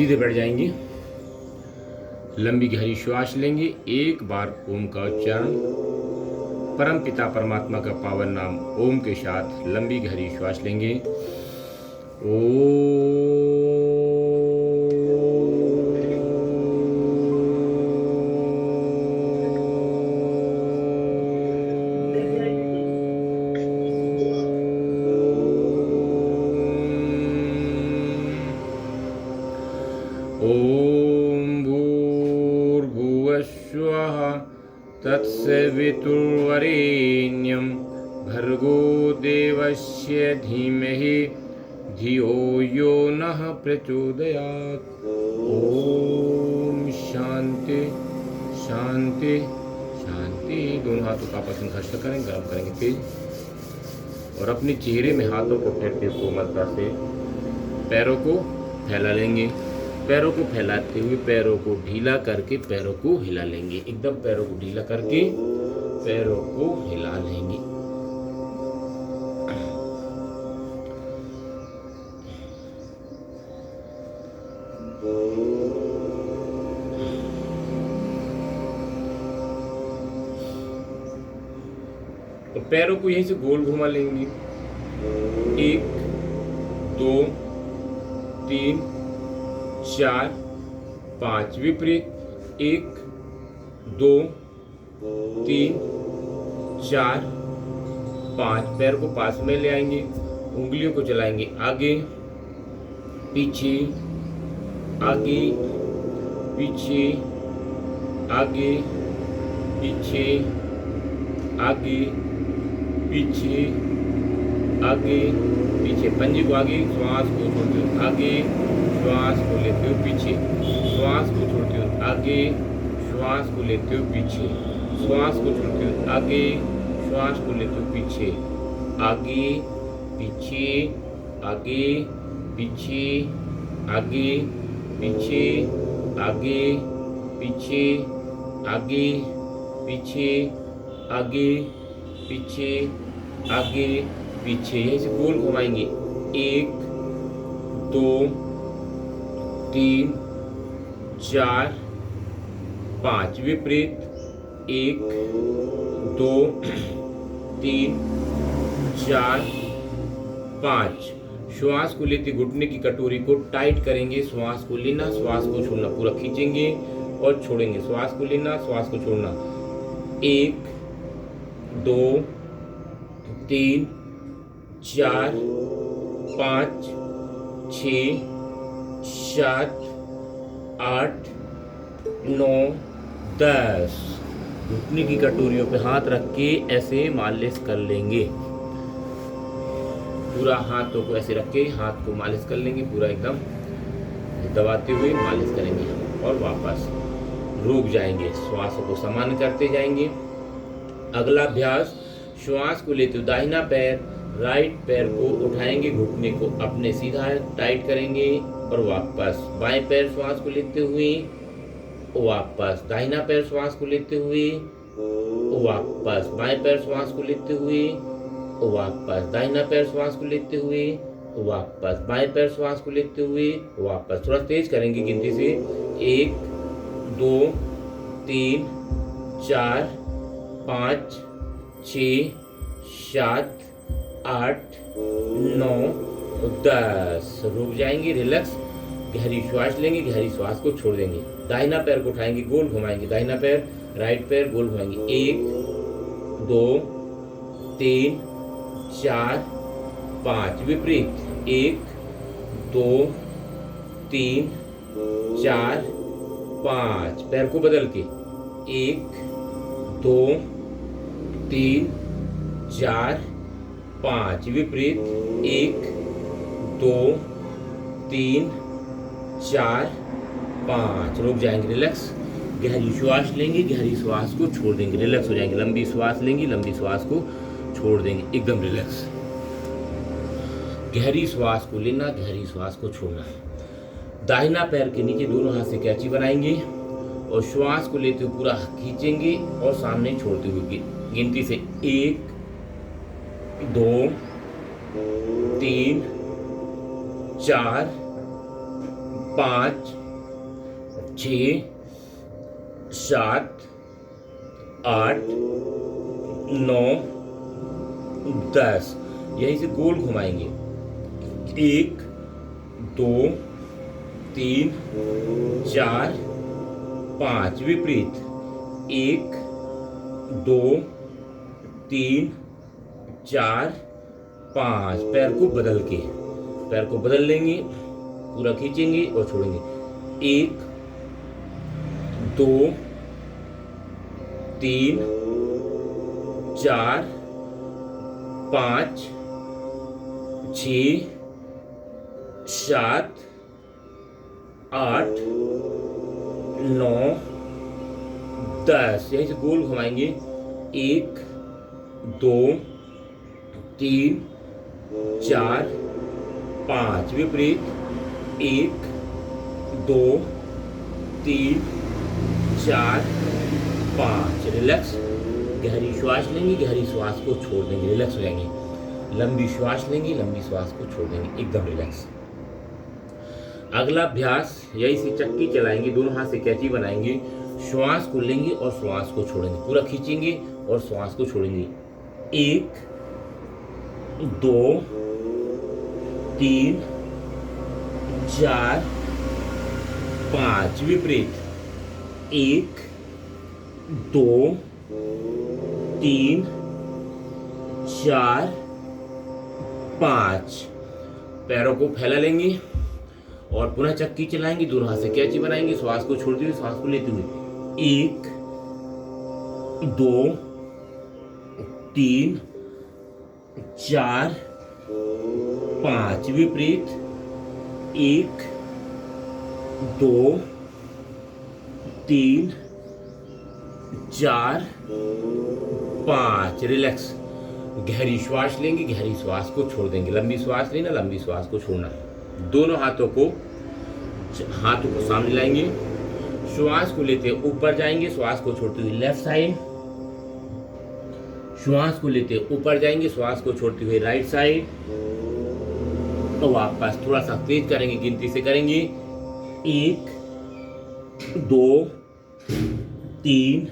सीधे बैठ जाएंगे। लंबी गहरी श्वास लेंगे। एक बार ओम का उच्चारण परम पिता परमात्मा का पावन नाम ओम के साथ लंबी गहरी श्वास लेंगे। ओम भूर्भुवस्सुवः तत्सवितुर्वरेण्यं भर्गो देवस्य धीमहि धियो यो नः प्रचोदयात्। ओम शांति शांति शांति। दोनों हाथों का आपस में घर्षण करें, गर्म करेंगे तेज, और अपने चेहरे में हाथों को फेरते कोमलता से पैरों को फैला लेंगे। पैरों को फैलाते हुए पैरों को ढीला करके पैरों को हिला लेंगे। एकदम पैरों को ढीला करके पैरों को हिला लेंगे। तो पैरों को यहीं से गोल घुमा लेंगे। 1 2 3 4 5 विपरीत। 1 2 3 4 5। पैर को पास में ले आएंगे, उंगलियों को चलाएंगे आगे पीछे, आगे पीछे, आगे पीछे, आगे पीछे, आगे पीछे। पंजे को आगे, श्वास को छोड़ते हुए आगे, श्वास को लेते हुए पीछे, श्वास को छोड़ते हुए आगे, श्वास को लेते हुए पीछे, श्वास को छोड़ते हुए आगे, श्वास को लेते हुए पीछे, आगे पीछे, आगे पीछे, आगे पीछे, आगे पीछे, आगे पीछे, आगे पीछे, आगे पीछे। यहीं से गोल घुमाएंगे। 1 2 3 4 5 विपरीत। 1 2 3 4 5। श्वास को लेते घुटने की कटोरी को टाइट करेंगे। श्वास को लेना, श्वास को छोड़ना, पूरा खींचेंगे और छोड़ेंगे। श्वास को लेना, श्वास को छोड़ना। 1 2 3 4 5 6 7 8 9 10। घुटने की कटोरियों पे हाथ रख के ऐसे मालिश कर लेंगे। पूरा हाथों को ऐसे रख के हाथ को मालिश कर लेंगे, पूरा एकदम दबाते हुए मालिश करेंगे और वापस रुक जाएंगे। श्वासों को समान करते जाएंगे। अगला अभ्यास, श्वास को लेते हुए दाहिना पैर राइट पैर को उठाएंगे, घुटने को अपने सीधा टाइट करेंगे और वापस बाएं पैर श्वास को लेते हुए वापस, दाहिना पैर श्वास को लेते हुए वापस, बाएं पैर श्वास को लेते हुए वापस, दाहिना पैर श्वास को लेते हुए वापस, बाएं पैर श्वास को लेते हुए वापस। थोड़ा तेज करेंगे गिनती से। 1 2 3 4 5 6 7 8 9 10। रुक जाएंगे, रिलैक्स। गहरी श्वास लेंगे, गहरी श्वास को छोड़ देंगे। दाहिना पैर को उठाएंगे, गोल घुमाएंगे, दाहिना पैर राइट पैर गोल घुमाएंगे। 1 2 3 4 5 विपरीत। 1 2 3 4 5। पैर को बदल के 1 2 3 4 5 विपरीत। 1 2 3 4 5। रुक जाएंगे, रिलैक्स। गहरी श्वास लेंगे, गहरी श्वास को छोड़ देंगे, रिलैक्स हो जाएंगे। लंबी श्वास लेंगे, लंबी श्वास को छोड़ देंगे, एकदम रिलैक्स। गहरी श्वास को लेना, गहरी श्वास को छोड़ना। दाहिना पैर के नीचे दोनों हाथ से कैंची बनाएंगे और श्वास को लेते हुए पूरा खींचेंगे और सामने छोड़ते हुए गिनती से 1 2 3 4 5 6 7 8 9 10। यहीं से गोल घुमाएंगे। 1 2 3 4 5 विपरीत। 1 2 3 4 5। पैर को बदल लेंगे, पूरा खींचेंगे और छोड़ेंगे। 1 2 3 4 5 6 7 8 9 10। यहीं से गोल घुमाएंगे। 1 2 3 4 5 विपरीत। 1 2 3 4 5। रिलैक्स। गहरी श्वास लेंगे, गहरी श्वास को छोड़ देंगे, रिलैक्स हो जाएंगे। लंबी श्वास लेंगे, लंबी श्वास को छोड़ देंगे, एकदम रिलैक्स। अगला अभ्यास यही से चक्की चलाएंगे, दोनों हाथ से कैंची बनाएंगे, श्वास को लेंगे और श्वास को छोड़ेंगे, पूरा खींचेंगे और श्वास को छोड़ेंगे। 1 2 3 4 5 विपरीत। 1 2 3 4 5। पैरों को फैला लेंगे और पुनः चक्की चलाएंगे, दोनों हाथ से कैंची बनाएंगे, श्वास को छोड़ते हुए श्वास को लेते हुए। 1 2 3 4 5 विपरीत। 1 2 3 4 5। रिलैक्स। गहरी श्वास लेंगे, गहरी श्वास को छोड़ देंगे। लंबी श्वास लेना, लंबी श्वास को छोड़ना। दोनों हाथों को सामने लाएंगे, श्वास को लेते ऊपर जाएंगे, श्वास को छोड़ते हुए लेफ्ट साइड। श्वास को लेते ऊपर जाएंगे, श्वास को छोड़ते हुए राइट साइड। तो वापस थोड़ा सा तेज करेंगे, गिनती से करेंगे। 1 2 3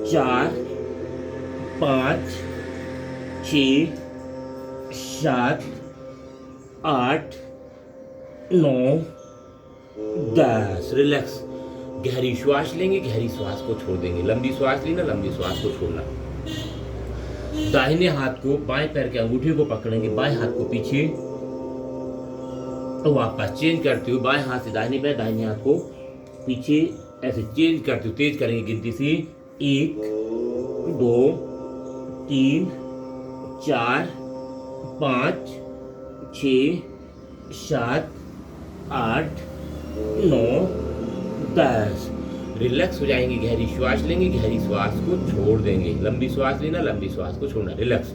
4 5 6 7 8 9 10। रिलैक्स। गहरी श्वास लेंगे, गहरी श्वास को छोड़ देंगे। लंबी श्वास लेना, लंबी श्वास को छोड़ना। दाहिने हाथ को बाएं पैर के अंगूठे को पकड़ेंगे, बाएं हाथ को पीछे। तो वापस चेंज करते हुए बाएं हाथ से दाहिने पैर, दाहिने हाथ को पीछे, ऐसे चेंज करते हुए तेज करेंगे गिनती से। 1 2 3 4 5 6 7 8 9 10। रिलैक्स हो जाएंगे, गहरी श्वास लेंगे, गहरी श्वास को छोड़ देंगे। लंबी श्वास लेना, लंबी श्वास को छोड़ना। रिलैक्स।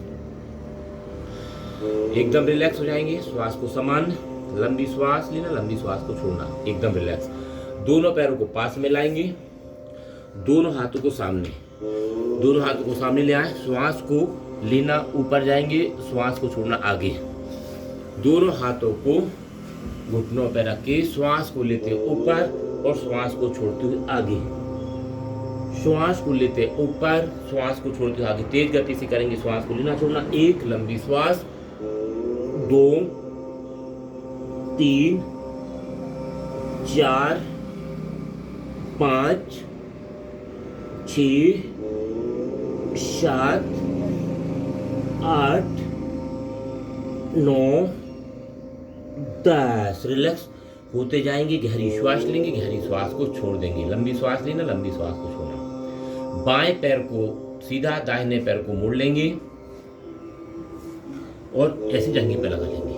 एकदम रिलैक्स हो जाएंगे, श्वास को समान। लंबी श्वास लेना, लंबी श्वास को छोड़ना, एकदम रिलैक्स। दोनों पैरों को पास में लाएंगे, दोनों हाथों को सामने, दोनों हाथों को सामने ले आए। श्वास को लेना, ऊपर जाएंगे, श्वास को छोड़ना आगे। दोनों हाथों को घुटनों पर रख के श्वास को लेते ऊपर और श्वास को छोड़ते हुए आगे। श्वास को लेते ऊपर, श्वास को छोड़ते हुए आगे। तेज गति से करेंगे, श्वास को लेना छोड़ना। 1 लंबी श्वास, 2 3 4 5 6 7 8 9 10। रिलैक्स होते जाएंगे, गहरी श्वास लेंगे, गहरी श्वास को छोड़ देंगे। लंबी श्वास लेना, लंबी श्वास को छोड़ना। बाएं पैर को सीधा, दाहिने पैर को मोड़ लेंगे और ऐसे जंघे पे लगा लेंगे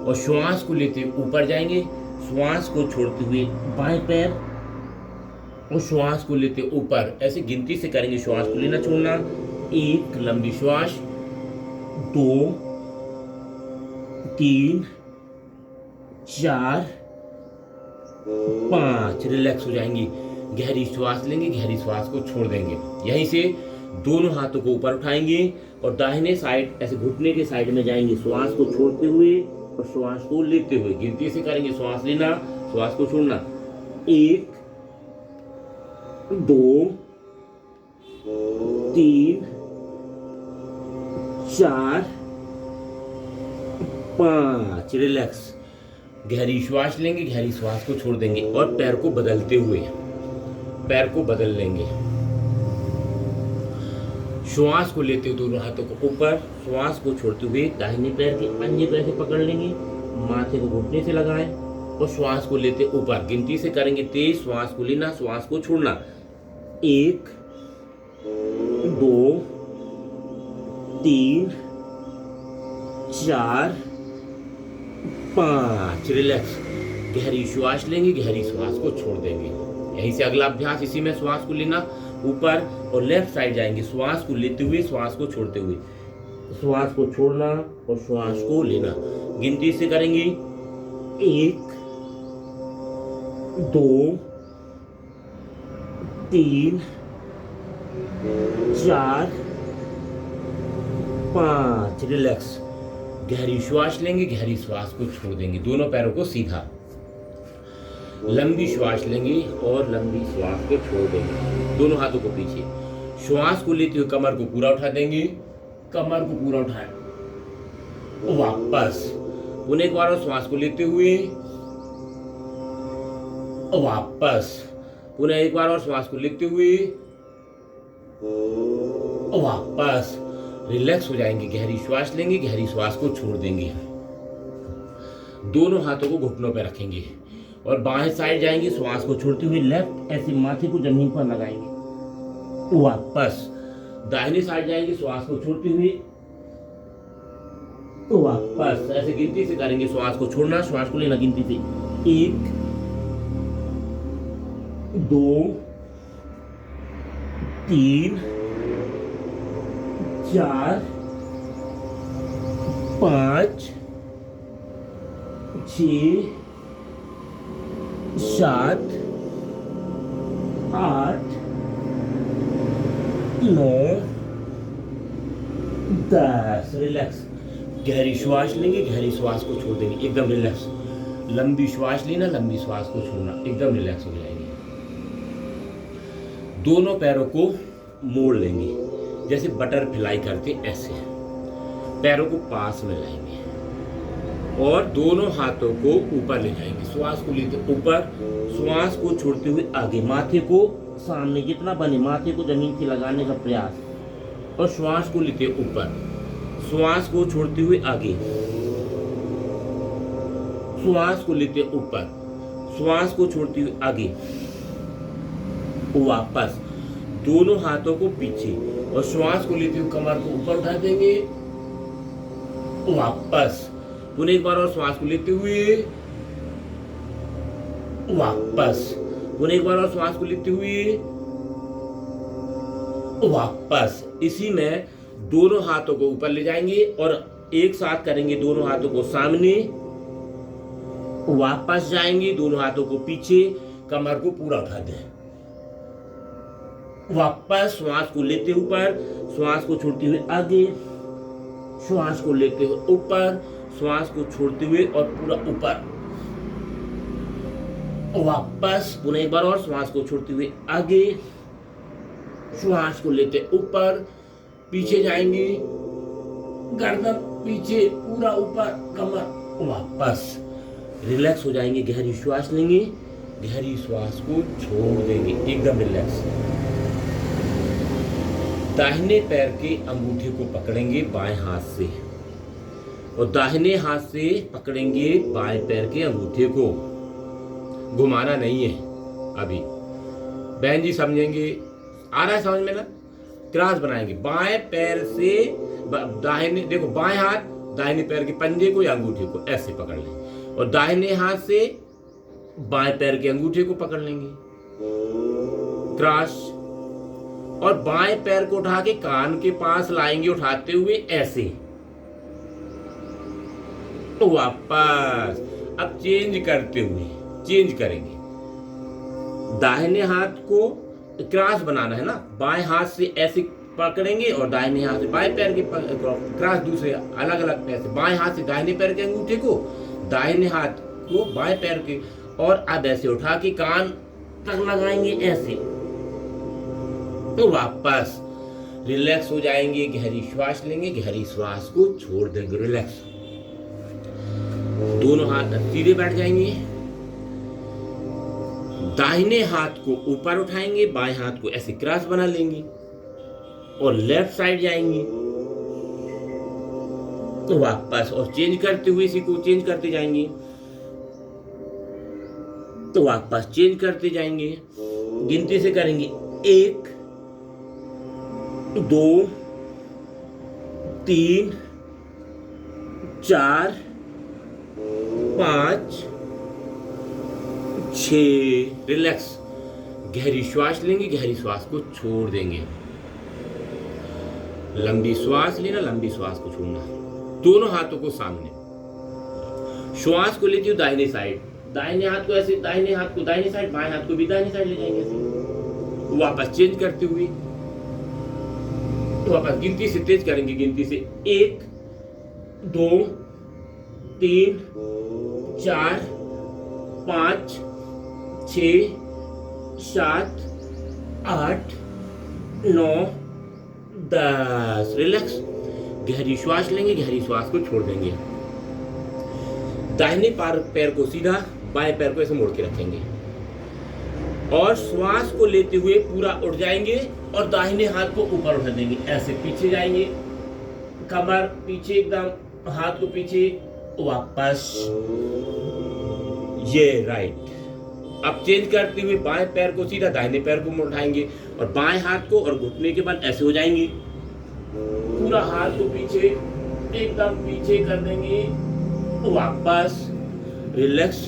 और श्वास को लेते ऊपर जाएंगे, श्वास को छोड़ते हुए बाएं पैर और श्वास को लेते ऊपर, ऐसे गिनती से करेंगे। श्वास को लेना छोड़ना। 1 लंबी श्वास, 2 3 4 5। रिलैक्स हो जाएंगे, गहरी श्वास लेंगे, गहरी श्वास को छोड़ देंगे। यहीं से दोनों हाथों को ऊपर उठाएंगे और दाहिने साइड ऐसे घुटने के साइड में जाएंगे, श्वास को छोड़ते हुए और श्वास को लेते हुए। गिनती से करेंगे। श्वास लेना, श्वास को छोड़ना। 1 2 3 4 5। रिलैक्स। गहरी श्वास लेंगे, गहरी श्वास को छोड़ देंगे और पैर को बदलते हुए पैर को बदल लेंगे। श्वास को लेते हुए दोनों हाथों को ऊपर, श्वास को छोड़ते हुए दाहिने पैर के पंजे को ऐसे पकड़ लेंगे, माथे को घुटने से लगाएं और श्वास को लेते ऊपर। गिनती से करेंगे तेज, श्वास को लेना, श्वास को छोड़ना। 1 2 3 4 5। रिलैक्स। गहरी श्वास लेंगे, गहरी श्वास को छोड़ देंगे। यहीं से अगला अभ्यास, इसी में श्वास को लेना ऊपर और लेफ्ट साइड जाएंगे, श्वास को लेते हुए, श्वास को छोड़ते हुए, श्वास को छोड़ना और श्वास को लेना। गिनती से करेंगे 1 2 3 4 5। रिलैक्स। गहरी श्वास लेंगे, गहरी श्वास को छोड़ देंगे। दोनों पैरों को सीधा, लंबी श्वास लेंगे और लंबी श्वास को छोड़ देंगे। दोनों हाथों को पीछे, श्वास को लेते हुए कमर को पूरा उठा देंगे, कमर को पूरा उठाएं, वापस। पुनः एक बार और श्वास को लेते हुए वापस। पुनः एक बार और श्वास को लेते हुए वापस। रिलैक्स हो जाएंगे। गहरी श्वास लेंगे, गहरी श्वास को छोड़ देंगे। दोनों हाथों को घुटनों पर रखेंगे और बाएं साइड जाएंगे, श्वास को छोड़ते हुए लेफ्ट, ऐसे माथे को जमीन पर लगाएंगे, वापस। दाहिने साइड जाएंगे, श्वास को छोड़ते हुए वापस। ऐसे गिनती से करेंगे, श्वास को छोड़ना, श्वास को लेना। गिनती से 1 2 3 4 5 6 7 8 9 10। रिलैक्स। गहरी श्वास लेंगे, गहरी श्वास को छोड़ देंगे, एकदम रिलैक्स। लंबी श्वास लेना, लंबी श्वास को छोड़ना, एकदम रिलैक्स हो जाएंगे। दोनों पैरों को मोड़ लेंगे, जैसे बटरफ्लाई करते ऐसे। पैरों को पास में लाएंगे और दोनों हाथों को ऊपर ले जाएंगे। श्वास को लेते ऊपर, श्वास को छोड़ते हुए आगे, माथे को सामने जितना बने माथे को जमीन से लगाने का प्रयास, और श्वास को लेते ऊपर, श्वास को छोड़ते हुए आगे, श्वास को लेते ऊपर, श्वास को छोड़ते हुए आगे, वापस। दोनों हाथों को पीछे और श्वास को लेते हुए कमर को ऊपर उठा देंगे, वापस। पुनः एक बार और श्वास को लेते हुए वापस। पुनः एक बार और श्वास को लेते हुए वापस। इसी में दोनों हाथों को ऊपर ले जाएंगे और एक साथ करेंगे, दोनों हाथों को सामने, वापस जाएंगे, दोनों हाथों को पीछे, कमर को पूरा उठा दें, वापस। श्वास को लेते ऊपर, श्वास को छोड़ते हुए आगे, श्वास को लेते हुए ऊपर, श्वास को छोड़ते हुए और पूरा ऊपर, वापस। पुनः एक बार और श्वास को छोड़ते हुए आगे, श्वास को लेते ऊपर, पीछे जाएंगे, गर्दन पीछे, पूरा ऊपर, कमर, वापस। रिलैक्स हो जाएंगे। गहरी श्वास लेंगे, गहरी श्वास को छोड़ देंगे, एकदम रिलैक्स। दाहिने पैर के अंगूठे को पकड़ेंगे बाएं हाथ से और दाहिने हाथ से पकड़ेंगे बाएं पैर के अंगूठे को। घुमाना नहीं है अभी, बहन जी समझेंगे, आ रहा है समझ में ना। क्रॉस बनाएंगे बाएं पैर से दाहिने, देखो बाएं हाथ दाहिने पैर के पंजे को या अंगूठे को ऐसे पकड़ लें और दाहिने हाथ से बाएं पैर के अंगूठे को पकड़ लेंगे, क्रॉस। और बाएं पैर को उठा के कान के पास लाएंगे उठाते हुए ऐसे, तो वापस। अब चेंज करते हुए चेंज करेंगे, दाहिने हाथ को क्रॉस बनाना है ना, बाएं हाथ से ऐसे पकड़ेंगे और दाहिने हाथ से बाएं पैर के क्रॉस, दूसरे अलग अलग पैर से, बाएं हाथ से दाहिने पैर के अंगूठे को, दाहिने हाथ को बाएं पैर के और अब ऐसे उठा के कान तक लगाएंगे ऐसे, तो वापस रिलैक्स हो जाएंगे। गहरी श्वास लेंगे, गहरी श्वास को छोड़ देंगे, रिलैक्स। दोनों हाथ सीधे बैठ जाएंगे। दाहिने हाथ को ऊपर उठाएंगे, बाएं हाथ को ऐसे क्रॉस बना लेंगे और लेफ्ट साइड जाएंगे। तो वापस और चेंज करते हुए इसी को चेंज करते जाएंगे, तो वापस चेंज करते जाएंगे। गिनती से करेंगे 1 2 3 4 5 6। रिलैक्स। गहरी श्वास लेंगे, गहरी श्वास को छोड़ देंगे। लंबी श्वास लेना, लंबी श्वास को छोड़ना। दोनों हाथों को सामने, श्वास को लेती हूँ दाहिने साइड, दाहिने हाथ को ऐसे, दाहिने हाथ को दाहिने साइड, बाएं हाथ को भी दाहिने साइड ले जाएंगे ऐसे। वापस चेंज करते हुए तो वापस गिनती से तेज करेंगे। गिनती से 1 2 3 4 5 6 7 8 9 10। रिलैक्स। गहरी श्वास लेंगे, गहरी श्वास को छोड़ देंगे। दाहिने पैर को सीधा, बाएं पैर को ऐसे मोड़ के रखेंगे और श्वास को लेते हुए पूरा उठ जाएंगे और दाहिने हाथ को ऊपर उठा देंगे, ऐसे पीछे जाएंगे, कमर पीछे एकदम, हाथ को पीछे, वापस। ये राइट। अब चेंज करते हुए बाएं पैर को सीधा, दाहिने पैर को उठाएंगे और बाएं हाथ को और घुटने के बाद ऐसे हो जाएंगे, पूरा हाथ को पीछे एकदम पीछे कर देंगे, वापस। रिलैक्स।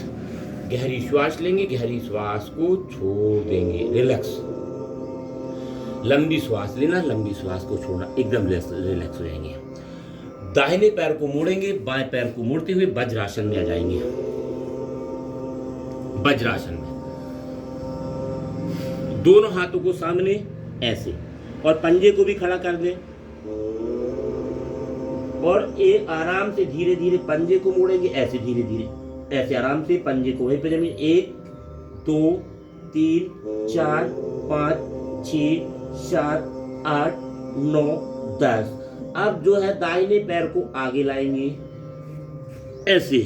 गहरी श्वास लेंगे, गहरी श्वास को छोड़ देंगे, रिलैक्स। लंबी श्वास लेना, लंबी श्वास को छोड़ना, एकदम रिलैक्स हो जाएंगे। दाहिने पैर को मोड़ेंगे, बाएं पैर को मोड़ते हुए वज्रासन में आ जाएंगे। वज्रासन में दोनों हाथों को सामने ऐसे और पंजे को भी खड़ा कर दें और ये आराम से धीरे धीरे पंजे को मोड़ेंगे, ऐसे धीरे धीरे, ऐसे आराम से पंजे को वहीं पे जमीन। 1 2 3 4 5 6 7 8 9 10। अब जो है दाहिने पैर को आगे लाएंगे ऐसे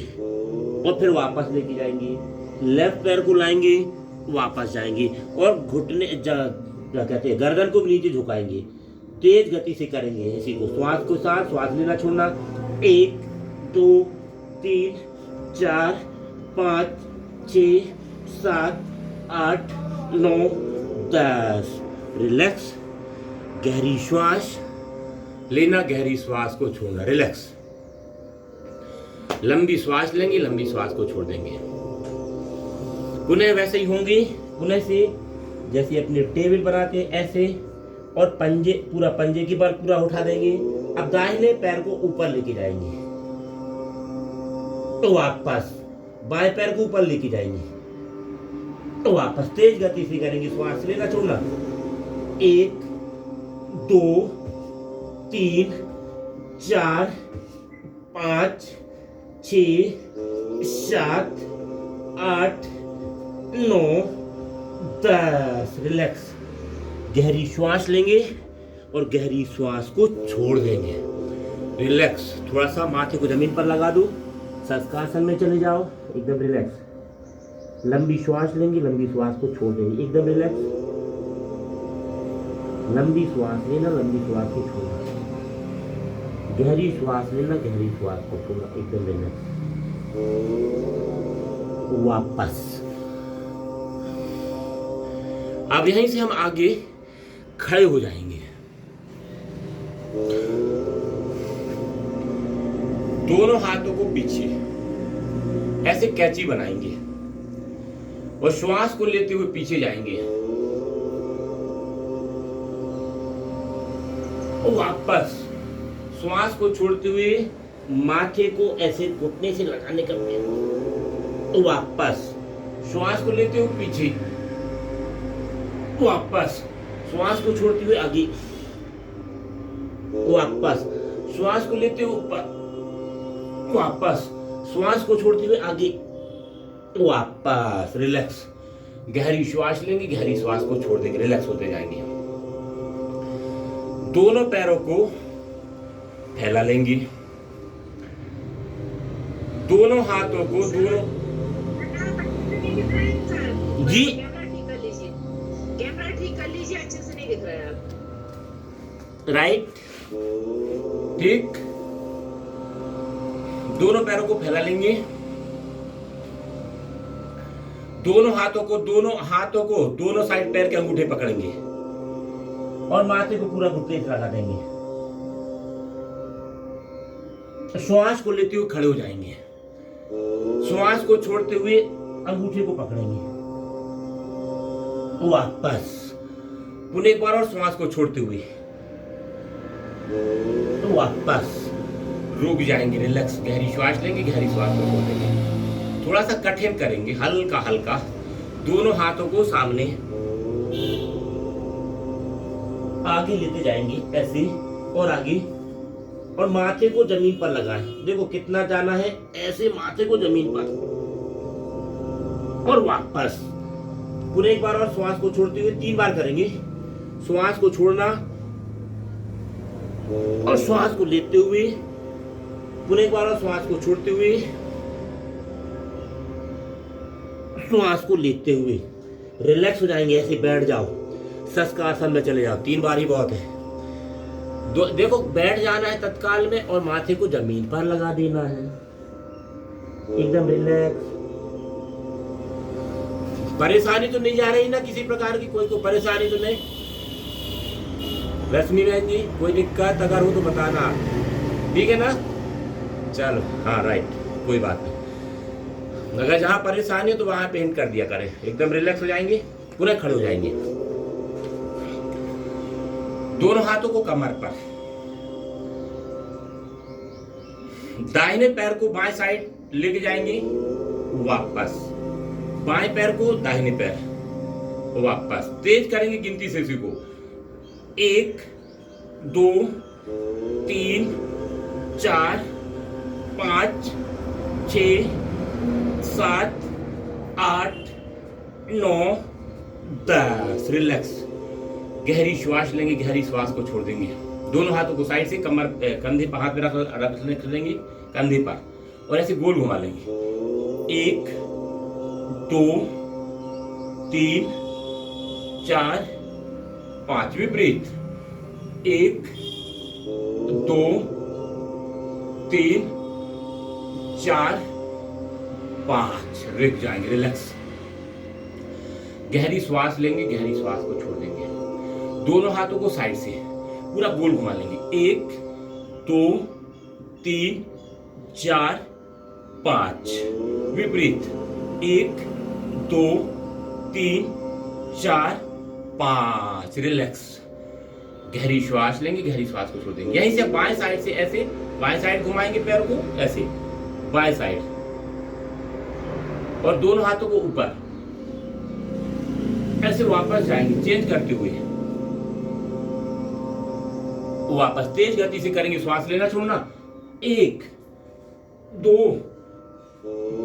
और फिर वापस लेके जाएंगे, लेफ्ट पैर को लाएंगे, वापस जाएंगे और घुटने क्या कहते हैं, गर्दन को भी नीचे झुकाएंगे। तेज गति से करेंगे इसी को, श्वास को साथ, श्वास लेना छोड़ना। 1 2 3 4 5 6 7 8 9 10। रिलैक्स। गहरी श्वास लेना, गहरी श्वास को छोड़ना, रिलैक्स। लंबी श्वास लेंगे, लंबी श्वास को छोड़ देंगे। पुनः वैसे ही होंगे, पुनः से जैसे अपने टेबल बनाते हैं ऐसे, और पंजे पूरा, पंजे की बार पूरा उठा देंगे। अब दाहिने पैर को ऊपर लेके जाएंगे तो वापस बाएं पैर को ऊपर लेके जाएंगे तो वापस तेज गति से करेंगे, श्वास लेना छोड़ना। 1 2 3 4 5 6 7 8 9 10। रिलैक्स। गहरी श्वास लेंगे और गहरी श्वास को छोड़ देंगे, रिलैक्स। थोड़ा सा माथे को जमीन पर लगा दो, शशकासन में चले जाओ, एकदम रिलैक्स। लंबी श्वास लेंगे, लंबी श्वास को छोड़ देंगे, एकदम रिलैक्स। लंबी श्वास लेना, लंबी श्वास को छोड़ना, गहरी श्वास लेना, गहरी श्वास को छोड़ना, एकदम रिलैक्स। वापस। अब यहीं से हम आगे खड़े हो जाएंगे, दोनों हाथों को पीछे ऐसे कैची बनाएंगे और श्वास को लेते हुए पीछे जाएंगे और वापस श्वास को छोड़ते हुए माथे को ऐसे घुटने से लगाने करते हैं तो वापस श्वास को लेते हुए पीछे, वापस श्वास को छोड़ते हुए आगे, वापस श्वास को लेते हुए ऊपर, वापस श्वास को छोड़ते हुए आगे, वापस रिलैक्स। गहरी श्वास लेंगे, गहरी श्वास को छोड़ देंगे, रिलैक्स होते जाएंगे। दोनों पैरों को फैला लेंगे, दोनों हाथों को दोनों जी कैमरा ठीक कर लीजिए, अच्छे से नहीं दिख रहा है आप। राइट, ठीक। दोनों पैरों को फैला लेंगे, दोनों हाथों को दोनों साइड पैर के अंगूठे पकड़ेंगे और माथे को पूरा घुटने से लगा देंगे। श्वास को लेते हुए खड़े हो जाएंगे, श्वास को छोड़ते हुए अंगूठे को पकड़ेंगे, वापस पुनः एक बार और श्वास को छोड़ते हुए तो वापस रुक जाएंगे, रिलैक्स। गहरी श्वास लेंगे, गहरी श्वास को छोड़ देंगे। थोड़ा सा कठिन करेंगे, हल्का हल्का। दोनों हाथों को सामने आगे लेते जाएंगे, ऐसे और आगे, और माथे को जमीन पर लगाएं। देखो कितना जाना है, ऐसे माथे को जमीन पर और वापस। पूरे एक बार और श्वास को छोड़ते हुए 3 बार करेंगे। श्वास को छोड़ना और श्वास को लेते हुए, पूरे एक बार और श्वास को छोड़ते हुए, श्वास को लेते हुए रिलैक्स हो जाएंगे। ऐसे बैठ जाओ, शशकासन में चले जाओ। 3 बार ही बहुत है। देखो बैठ जाना है तत्काल में और माथे को जमीन पर लगा देना है, एकदम रिलैक्स। परेशानी तो नहीं जा रही ना किसी प्रकार की? कोई को परेशानी तो नहीं? रश्मि बहन जी, कोई दिक्कत अगर हो तो बताना, ठीक है ना? चलो, हाँ राइट, कोई बात नहीं। अगर जहां परेशानी हो तो वहां पेंट कर दिया करें। एकदम रिलैक्स हो जाएंगे, पूरे खड़े हो जाएंगे। दोनों हाथों को कमर पर, दाहिने पैर को बाएं साइड लेके जाएंगे, वापस। बाएं पैर को दाहिने पैर, वापस। तेज करेंगे गिनती से इसी को। 1 2 3 4 5 6 7 8 9 10। रिलैक्स। गहरी श्वास लेंगे, गहरी श्वास को छोड़ देंगे। दोनों हाथों को साइड से कमर कंधे पर हाथ रख लेंगे, कंधे पर, और ऐसे गोल घुमा लेंगे। 1 2 3 4 5। विपरीत। 1 2 3 4 5। रुक जाएंगे, रिलैक्स। गहरी श्वास लेंगे, गहरी श्वास को छोड़ देंगे। दोनों हाथों को साइड से पूरा गोल घुमा लेंगे। 1 2 3 4 5। विपरीत। 1 2 3 4 5। रिलैक्स। गहरी श्वास लेंगे, गहरी श्वास को छोड़ देंगे। यहीं से बाएं साइड से ऐसे बाएं साइड घुमाएंगे पैर को, ऐसे बाएं साइड, और दोनों हाथों को ऊपर, ऐसे वापस जाएंगे चेंज करते हुए। वापस तेज गति से करेंगे, श्वास लेना छोड़ना। 1 2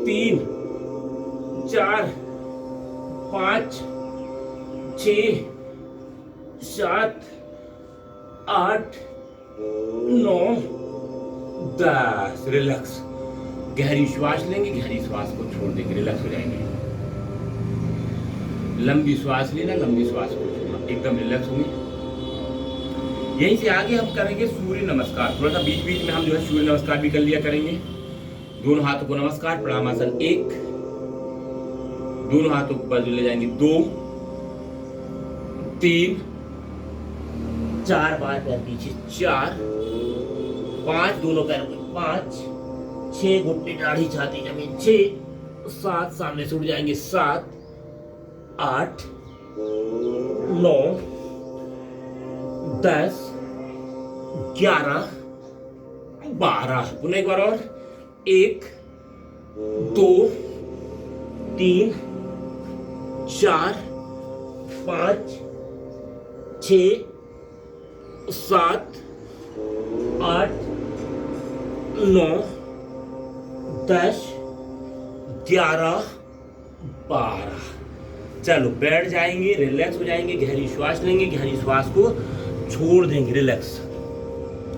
3 4 5 6 7 8 9 10। रिलैक्स। गहरी श्वास लेंगे, गहरी श्वास को छोड़ देंगे, रिलैक्स हो जाएंगे। लंबी श्वास लेना, लंबी श्वास को छोड़ना, एकदम रिलैक्स होंगे। यहीं से आगे हम करेंगे सूर्य नमस्कार। थोड़ा सा बीच बीच में हम जो है सूर्य नमस्कार भी कर लिया करेंगे। दोनों हाथों को नमस्कार, प्रणामासन 1। दोनों हाथों को ऊपर ले जाएंगे 2 3 4 बार पैर पीछे 4 5। दोनों पैरों को 5 6। घुटने दाढ़ी छाती जमीन 6 7। सामने से उठ जाएंगे 7 8 9 10 11 12। पुनः एक बार और। 1 2 3 4 5 6 7 8 9 10 11 12। चलो बैठ जाएंगे, रिलैक्स हो जाएंगे, गहरी श्वास लेंगे, गहरी श्वास को छोड़ देंगे, रिलैक्स।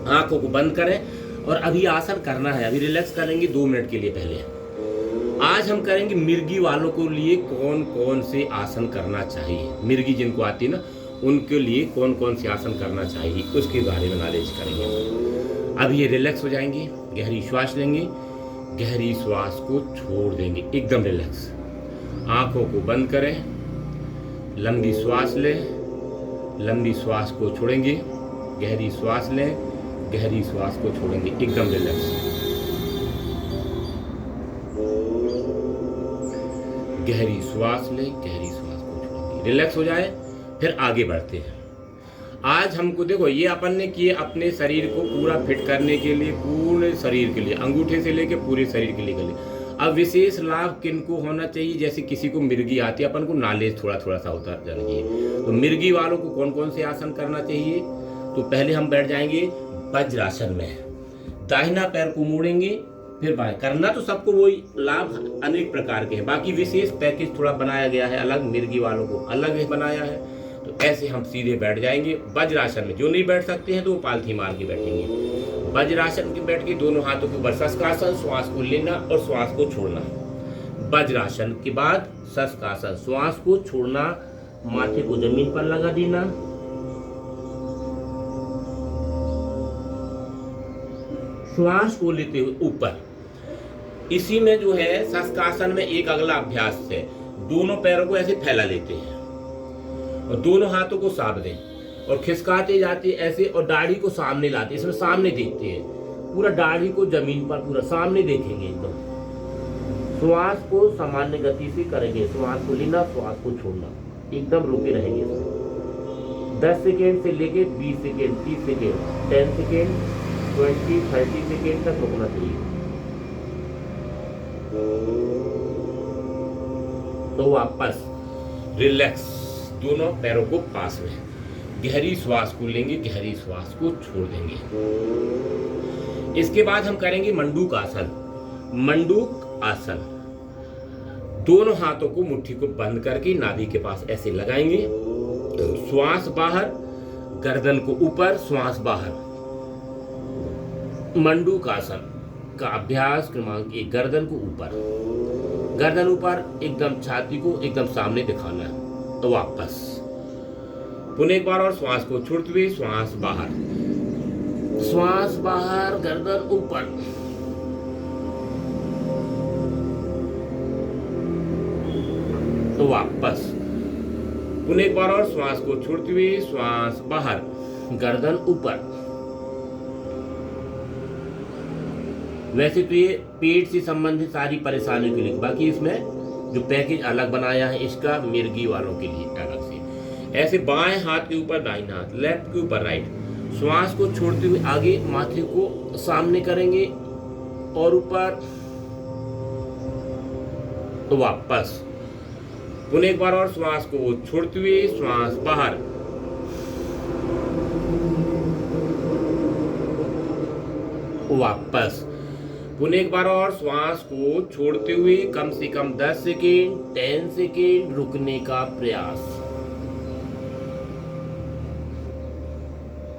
आंखों को बंद करें और अभी आसन करना है, अभी रिलैक्स करेंगे 2 मिनट के लिए। पहले आज हम करेंगे मिर्गी वालों को लिए कौन कौन से आसन करना चाहिए, मिर्गी जिनको आती है ना उनके लिए कौन कौन से आसन करना चाहिए उसके बारे में नॉलेज करेंगे। अब ये रिलैक्स हो जाएंगे, गहरी श्वास लेंगे, गहरी श्वास को छोड़ देंगे, एकदम रिलैक्स। आंखों को बंद करें, लंबी श्वास लें, लंबी श्वास को छोड़ेंगे, गहरी श्वास लें, गहरी श्वास को छोड़ेंगे, एकदम रिलैक्स। गहरी श्वास लें, गहरी श्वास को छोड़ेंगे, रिलैक्स हो जाए। फिर आगे बढ़ते हैं। आज हमको देखो ये अपन ने किए अपने शरीर को पूरा फिट करने के लिए, पूरे शरीर के लिए, अंगूठे से लेके पूरे शरीर के लिए। अब विशेष लाभ किनको होना चाहिए, जैसे किसी को मिर्गी आती है, अपन को नॉलेज थोड़ा थोड़ा सा होता जाना चाहिए। तो मिर्गी वालों को कौन कौन से आसन करना चाहिए, तो पहले हम बैठ जाएंगे वज्रासन में, दाहिना पैर को मोड़ेंगे, फिर बाएं। करना तो सबको वही, लाभ अनेक प्रकार के हैं, बाकी विशेष पैकेज थोड़ा बनाया गया है अलग, मिर्गी वालों को अलग बनाया है। तो ऐसे हम सीधे बैठ जाएंगे वज्रासन में। जो नहीं बैठ सकते हैं तो वो पालथी मार के बैठेंगे। वज्रासन के बैठ के दोनों हाथों के ऊपर शशकासन, श्वास को लेना और श्वास को छोड़ना। वज्रासन के बाद शशकासन, श्वास को छोड़ना, माथे को जमीन पर लगा देना, श्वास को लेते हुए ऊपर। इसी में जो है शशकासन में एक अगला अभ्यास है, दोनों पैरों को ऐसे फैला लेते हैं और दोनों हाथों को साफ दें और खिसकाते जाते ऐसे, और दाढ़ी को सामने लाते, इसमें सामने देखते हैं, पूरा दाढ़ी को जमीन पर पूरा सामने देखेंगे एकदम। श्वास को सामान्य गति से करेंगे, श्वास को लेना, श्वास को छोड़ना, एकदम रुके रहेंगे इसमें। 10 सेकेंड से लेके 20 सेकेंड, 30 सेकेंड, 10 सेकेंड, 20, 30 सेकेंड तक रुकना चाहिए। तो वापस रिलैक्स, दोनों पैरों को पास में, गहरी श्वास को लेंगे, गहरी श्वास को छोड़ देंगे। इसके बाद हम करेंगे मंडूक आसन। मंडूक आसन, दोनों हाथों को मुट्ठी को बंद करके नाभि के पास ऐसे लगाएंगे, श्वास बाहर, गर्दन को ऊपर, श्वास बाहर। मंडूक आसन का अभ्यास क्रमांक 1, गर्दन को ऊपर, गर्दन ऊपर, एकदम छाती को एकदम सामने दिखाना है। तो वापस पुनः एक बार और श्वास को छोड़ते हुए श्वास बाहर, श्वास बाहर, गर्दन ऊपर। तो वापस पुनः एक बार और श्वास को छोड़ते हुए श्वास बाहर, गर्दन ऊपर। वैसे तो ये पेट से संबंधित सारी परेशानियों के लिए, बाकी इसमें जो पैकेज अलग बनाया है इसका मिर्गी वालों के लिए अलग से। ऐसे बाएं हाथ के ऊपर दाहिना हाथ, लेफ्ट के ऊपर राइट, श्वास को छोड़ते हुए आगे माथे को सामने करेंगे और ऊपर। तो वापस पुनः एक बार और श्वास को छोड़ते हुए श्वास बाहर, वापस पुनः एक बार और श्वास को छोड़ते हुए कम से कम 10 सेकेंड, 10 सेकेंड रुकने का प्रयास।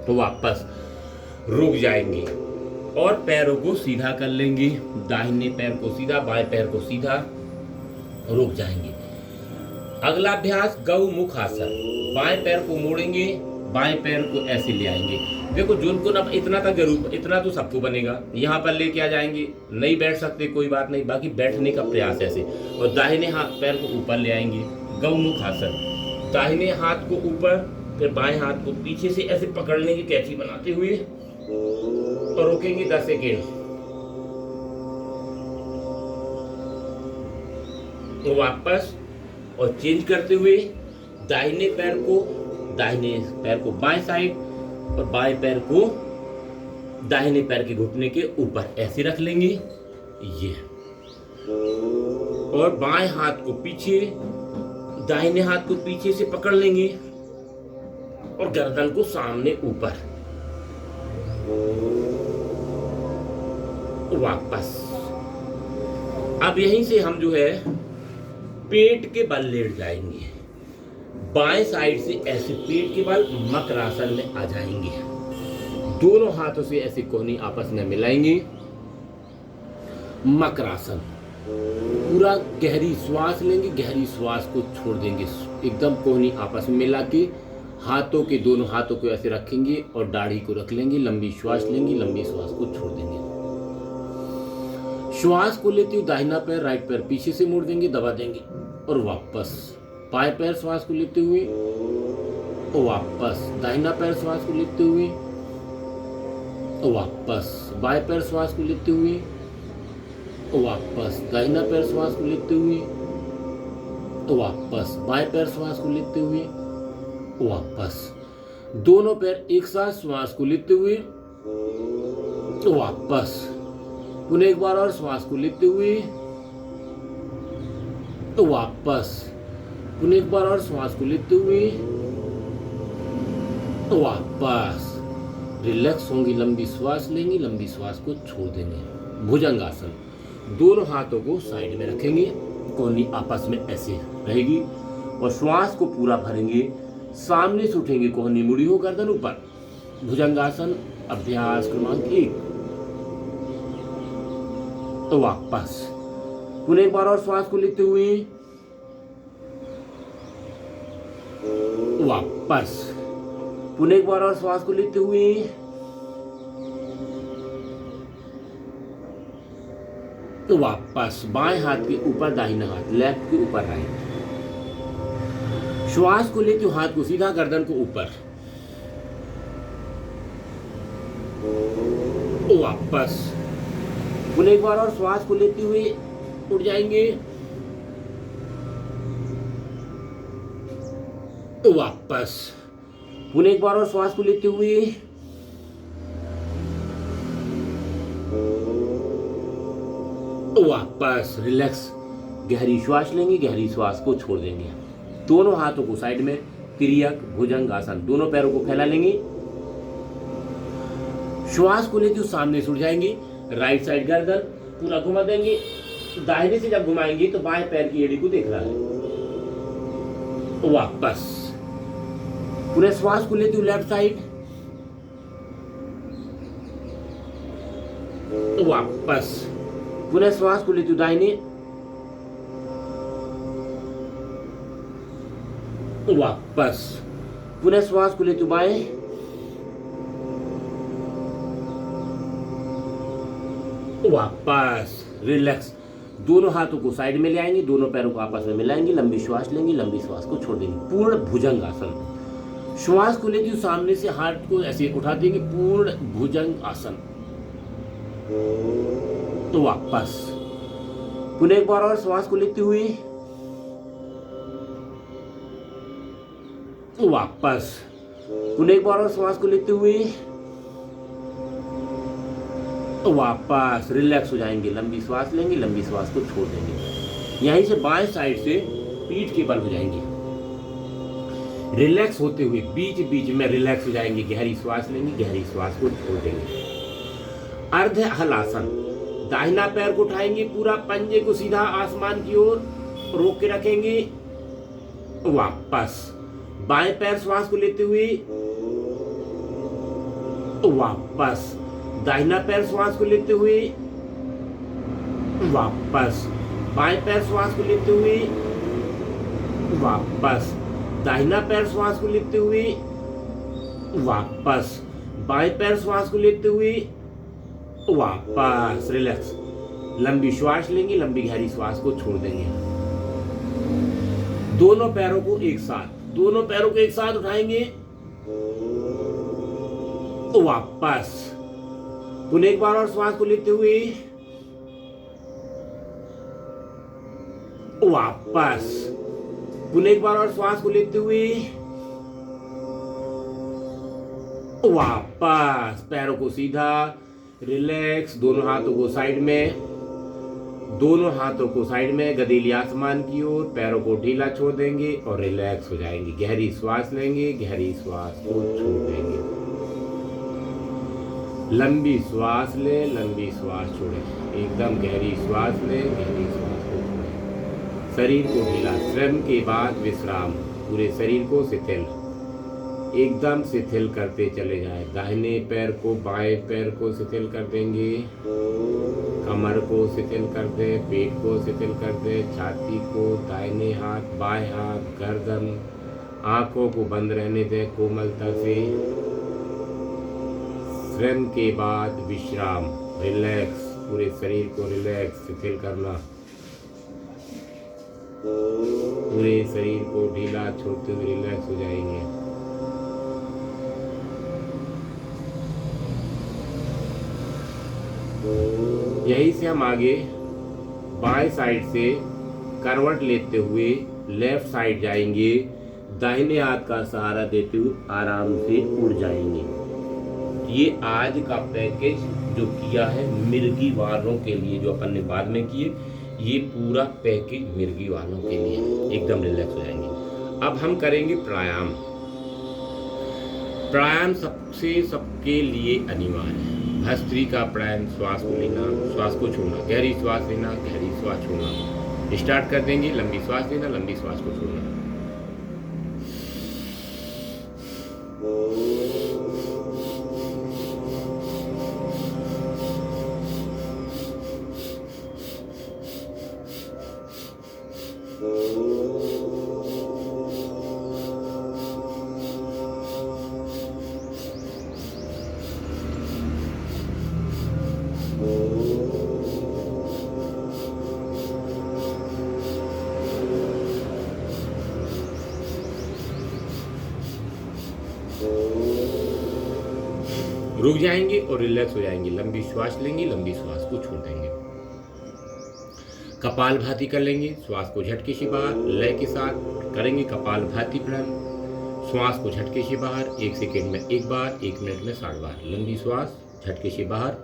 तो वापस रुक जाएंगे और पैरों को सीधा कर लेंगे, दाहिने पैर को सीधा, बाएं पैर को सीधा, रुक जाएंगे। अगला अभ्यास गौमुख आसन, बाएं पैर को मोड़ेंगे, बाएं पैर को ऐसे ले आएंगे। देखो जिनको ना इतना तक जरूर, इतना तो सबको बनेगा, यहाँ पर लेके आ जाएंगे। नहीं बैठ सकते कोई बात नहीं, बाकी बैठने का प्रयास ऐसे, और दाहिने हाथ पैर को ऊपर ले आएंगे। गौमुख आसन, दाहिने हाथ को ऊपर, फिर बाएं हाथ को पीछे से ऐसे पकड़ने की कैची बनाते हुए और रोकेंगे 10 सेकेंड। तो वापस और चेंज करते हुए दाहिने पैर को बाएं साइड और बाएं पैर को दाहिने पैर के घुटने के ऊपर ऐसे रख लेंगे ये, और बाएं हाथ को पीछे, दाहिने हाथ को पीछे से पकड़ लेंगे और गर्दन को सामने ऊपर। वापस अब यहीं से हम जो है पेट के बल लेट जाएंगे। बाएं साइड से ऐसे पेट के बल मकरासन में आ जाएंगे। दोनों हाथों से ऐसे कोहनी आपस में मिलाएंगे। मकरासन। पूरा गहरी श्वास लेंगे, गहरी श्वास को छोड़ देंगे। एकदम कोहनी आपस में मिला के हाथों के दोनों हाथों को ऐसे रखेंगे और दाढ़ी को रख लेंगे। लंबी श्वास लेंगे, लंबी श्वास को छोड़ देंगे। श्वास को लेते हुए दाहिना पैर राइट पैर पीछे से मोड़ देंगे, दबा देंगे और वापस। बाएं पैर श्वास को लेते हुए वापस। दाहिना पैर श्वास को लेते हुए वापस। बाएं पैर श्वास को लेते हुए वापस। दाहिना पैर श्वास को लेते हुए वापस। बाएं पैर श्वास को लेते हुए वापस। दोनों पैर एक साथ श्वास को लेते हुए वापस। पुनः एक बार और श्वास को लेते हुए वापस। पुनः एक बार और श्वास को लेते हुए वापस। रिलैक्स होंगी, लंबी श्वास लेंगे, लंबी श्वास को छोड़ देंगे। भुजंगासन। दोनों हाथों को साइड में रखेंगे, कोहनी आपस में ऐसे रहेगी और श्वास को पूरा भरेंगे। सामने से उठेंगे, कोहनी मुड़ी हो, गर्दन ऊपर। भुजंगासन अभ्यास क्रमांक 1। वापस। पुनः एक बार और श्वास को लेते हुए वापस। पुनः एक बार और श्वास को लेते हुए वापस। बाएं हाथ के ऊपर दाहिना हाथ, लेफ्ट के ऊपर राइट। श्वास को लेते हुए हाथ को सीधा, गर्दन को ऊपर। वापस। पुनः एक बार और श्वास को लेते हुए उठ जाएंगे। वापस। पुनः एक बार और श्वास को लेते हुए वापस। रिलैक्स, गहरी श्वास लेंगे, गहरी श्वास को छोड़ देंगे। दोनों हाथों को साइड में, तिर्यक भुजंगासन। दोनों पैरों को फैला लेंगे। श्वास को लेते हुए सामने से उठ जाएंगे। राइट साइड गर्दन पूरा घुमा देंगे। दाहिने से जब घुमाएंगे तो बाएं पैर की एड़ी को देख रहा है। वापस। पूरे श्वास को लेते हुए लेफ्ट साइड। वापस। पुनः श्वास को लेते हुए दाहिने। वापस। पुनः श्वास को लेते हुए बाएं। वापस। रिलैक्स। दोनों हाथों को साइड में ले आएंगे, दोनों पैरों को आपस में मिलाएंगे, लंबी श्वास लेंगे, लंबी श्वास को छोड़ देंगे। पूर्ण भुजंग आसन। श्वास को लेते हुए सामने से हाथ को ऐसे उठा देंगे, पूर्ण भुजंग आसन। तो वापस। पुनः एक बार और श्वास को लेते हुए वापस। पुनः एक बार और श्वास को लेते हुए वापस। रिलैक्स हो जाएंगे, लंबी श्वास लेंगे, लंबी श्वास को छोड़ देंगे। यहीं से बाएं साइड से पीठ के बल हो जाएंगे। रिलैक्स होते हुए बीच बीच में रिलैक्स हो जाएंगे, गहरी श्वास लेंगे, गहरी श्वास को छोड़ देंगे। अर्ध हलासन। दाहिना पैर को उठाएंगे, पूरा पंजे को सीधा आसमान की ओर रोक के रखेंगे। वापस। बाएं पैर श्वास को लेते हुए वापस। दाहिना पैर श्वास को लेते हुए वापस। बाएं पैर श्वास को लेते हुए वापस। दाहिना पैर श्वास को लेते हुए वापस। बाएं पैर श्वास को लेते हुए वापस। रिलैक्स, लंबी श्वास लेंगे, लंबी गहरी श्वास को छोड़ देंगे। दोनों पैरों को एक साथ उठाएंगे। वापस। पुनः एक बार और श्वास को लेते हुए वापस। पुनः एक बार और श्वास को लेते हुए वापस। पैरों को सीधा, रिलैक्स। दोनों हाथों को साइड में, गदेली आसमान की ओर। पैरों को ढीला छोड़ देंगे और रिलैक्स हो जाएंगे। गहरी श्वास लेंगे, गहरी श्वास को छोड़ देंगे। लंबी श्वास लें, लंबी श्वास छोड़ें। एकदम गहरी श्वास लें, गहरी श्वास को छोड़ें। शरीर को ढीला, श्रम के बाद विश्राम, पूरे शरीर को शिथिल, एकदम शिथिल करते चले जाए। दाहिने पैर को बाएं पैर को शिथिल कर देंगे, कमर को शिथिल कर दे, पेट को शिथिल कर दे, छाती को, दाहिने हाथ बाएं हाथ, गर्दन, आंखों को बंद रहने दे कोमलता से। श्रम के बाद विश्राम, रिलैक्स, पूरे शरीर को रिलैक्स शिथिल करना, पूरे शरीर को ढीला छोड़ते हुए रिलैक्स हो जाएंगे। यहीं से हम आगे बाएं साइड से करवट लेते हुए लेफ्ट साइड जाएंगे, दाहिने हाथ का सहारा देते हुए आराम से उड़ जाएंगे। ये आज का पैकेज जो किया है मिर्गी वालों के लिए, जो अपन ने बाद में किए, ये पूरा पैकेज मिर्गी वालों के लिए, एकदम रिलैक्स हो जाएंगे। अब हम करेंगे प्राणायाम। प्राणायाम सबके लिए अनिवार्य है। भस्त्रिका प्राणायाम, श्वास को लेना, श्वास को छोड़ना, गहरी श्वास लेना, गहरी श्वास छोड़ना। स्टार्ट कर देंगे, लंबी श्वास लेना, लंबी श्वास को छोड़ना। रुक जाएंगे और रिलैक्स हो जाएंगे। लंबी श्वास लेंगे, लंबी श्वास को छोड़ देंगे। कपालभाति कर लेंगे, श्वास को झटके से बाहर, लय के साथ करेंगे कपालभाति प्राणायाम। श्वास को झटके से बाहर, 1 सेकेंड में 1 बार, 1 मिनट में 60 बार। लंबी श्वास झटके से बाहर,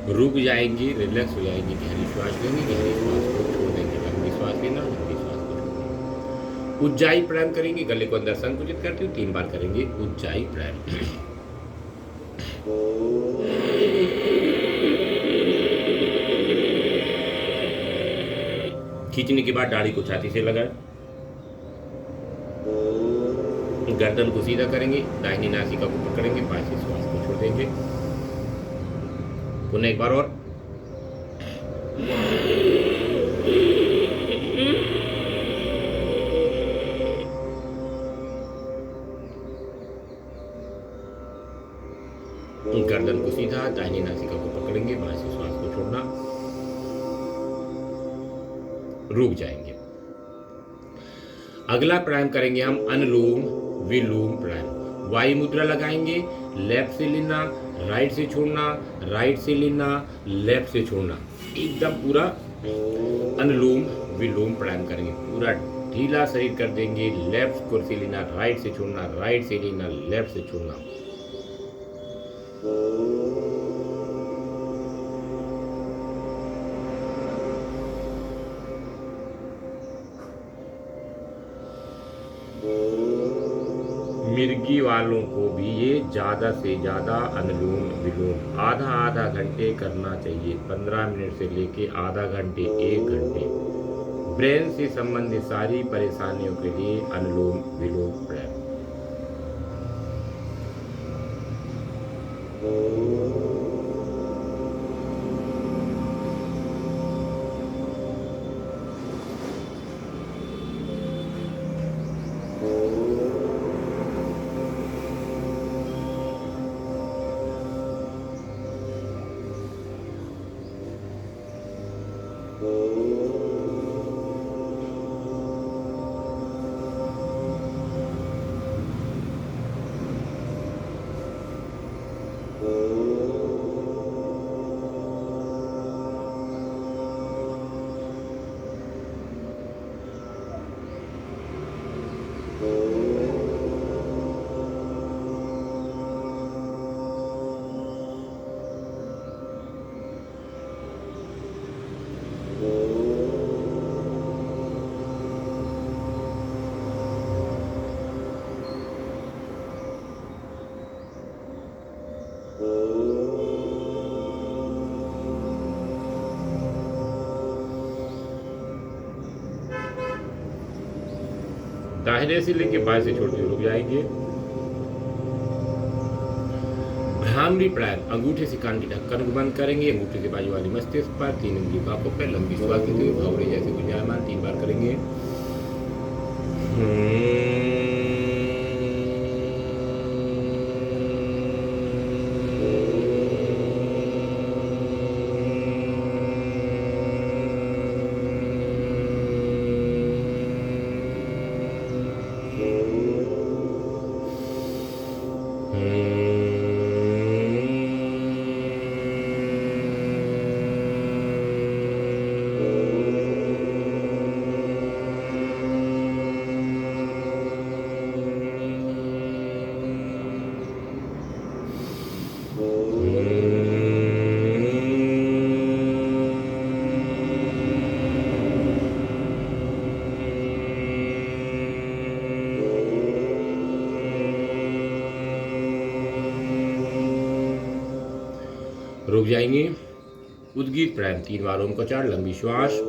रुक जाएंगे, रिलैक्स हो जाएंगे। गहरी श्वास लेंगे, गहरी श्वास को छोड़ देंगे। लंबी श्वास लेना, लंबी श्वास को छोड़ना। उज्जाई प्राणायाम करेंगे, गले को अंदर संकुचित करते हुए 3 बार करेंगे उज्जाई प्राणायाम। खींचने के बाद दाढ़ी को छाती से लगाएं, गर्दन को सीधा करेंगे, दाहिनी नासिका को पकड़ेंगे, बाएं से श्वास को छोड़ देंगे। पुनः एक बार और। गर्दन को सीधा, दाहिनी नासिका को पकड़ेंगे, बाएं से श्वास को छोड़ना, रुक जाएंगे। अगला प्राणायाम करेंगे हम अनुलोम विलोम प्राणायाम। वायु मुद्रा लगाएंगे, लेफ्ट से लेना, राइट से छोड़ना, राइट से लेना, लेफ्ट से छोड़ना। एकदम पूरा अनुलोम विलोम प्राणायाम करेंगे। पूरा ढीला शरीर कर देंगे। लेफ्ट को से लेना, राइट से छोड़ना, राइट से लेना, लेफ्ट से छोड़ना। मिर्गी वालों को भी ये ज़्यादा से ज़्यादा अनुलोम विलोम आधा आधा घंटे करना चाहिए। 15 मिनट से लेके आधा घंटे 1 घंटे। ब्रेन से संबंधित सारी परेशानियों के लिए अनुलोम विलोम प्राणायाम। दाहिने से लेके बाएं से छोड़ते हुए रुक जाएंगे। भ्रामरी प्राणायाम। अंगूठे से कान के ढक्कन को बंद करेंगे, अंगूठे से बाजू वाली मस्तिष्क पर, 3 उंगली बाहों पे लंबी श्वास लेते हुए भंवरे जैसे गुंजायमान 3 बार करेंगे। रुक जाएंगे। उद्गीत प्राणायाम 3 बार ओम का उच्चारण, लंबी श्वास।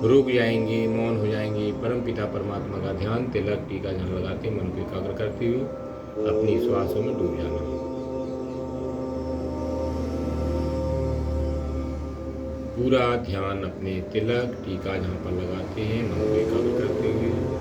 रुक जाएंगे, मौन हो जाएंगे। परमपिता परमात्मा का ध्यान, तिलक टीका ध्यान लगाते मन को एकाग्र करते हुए अपनी श्वासों में डूब जाना। पूरा ध्यान अपने तिलक टीका जहाँ पर लगाते हैं मन को एकाग्र करते हुए।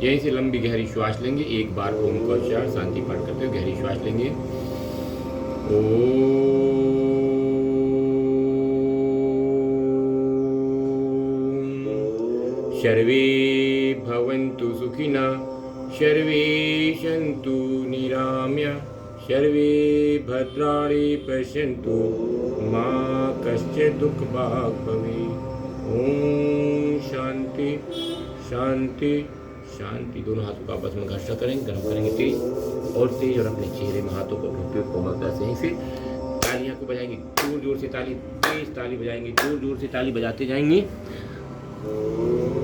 यहीं से लंबी गहरी श्वास लेंगे। 1 बार ओम का उच्चारण शांति पाठ करते हुए गहरी श्वास लेंगे। ओम सर्वे भवन्तु सुखिनः, सर्वे सन्तु निरामया, सर्वे भद्राणि पश्यन्तु, मा कश्चित् दुःखभाग् भवेत्। ओम शांति शांति शांति। दोनों हाथों का आपस में घर्षण करेंगे, गर्म करेंगे तेज और तेज, और अपने चेहरे में हाथों को ढूंढते कोमलता से। फिर तालियां को बजाएंगे, जोर जोर से ताली, तेज ताली बजाएंगे, जोर जोर से ताली बजाते जाएंगे।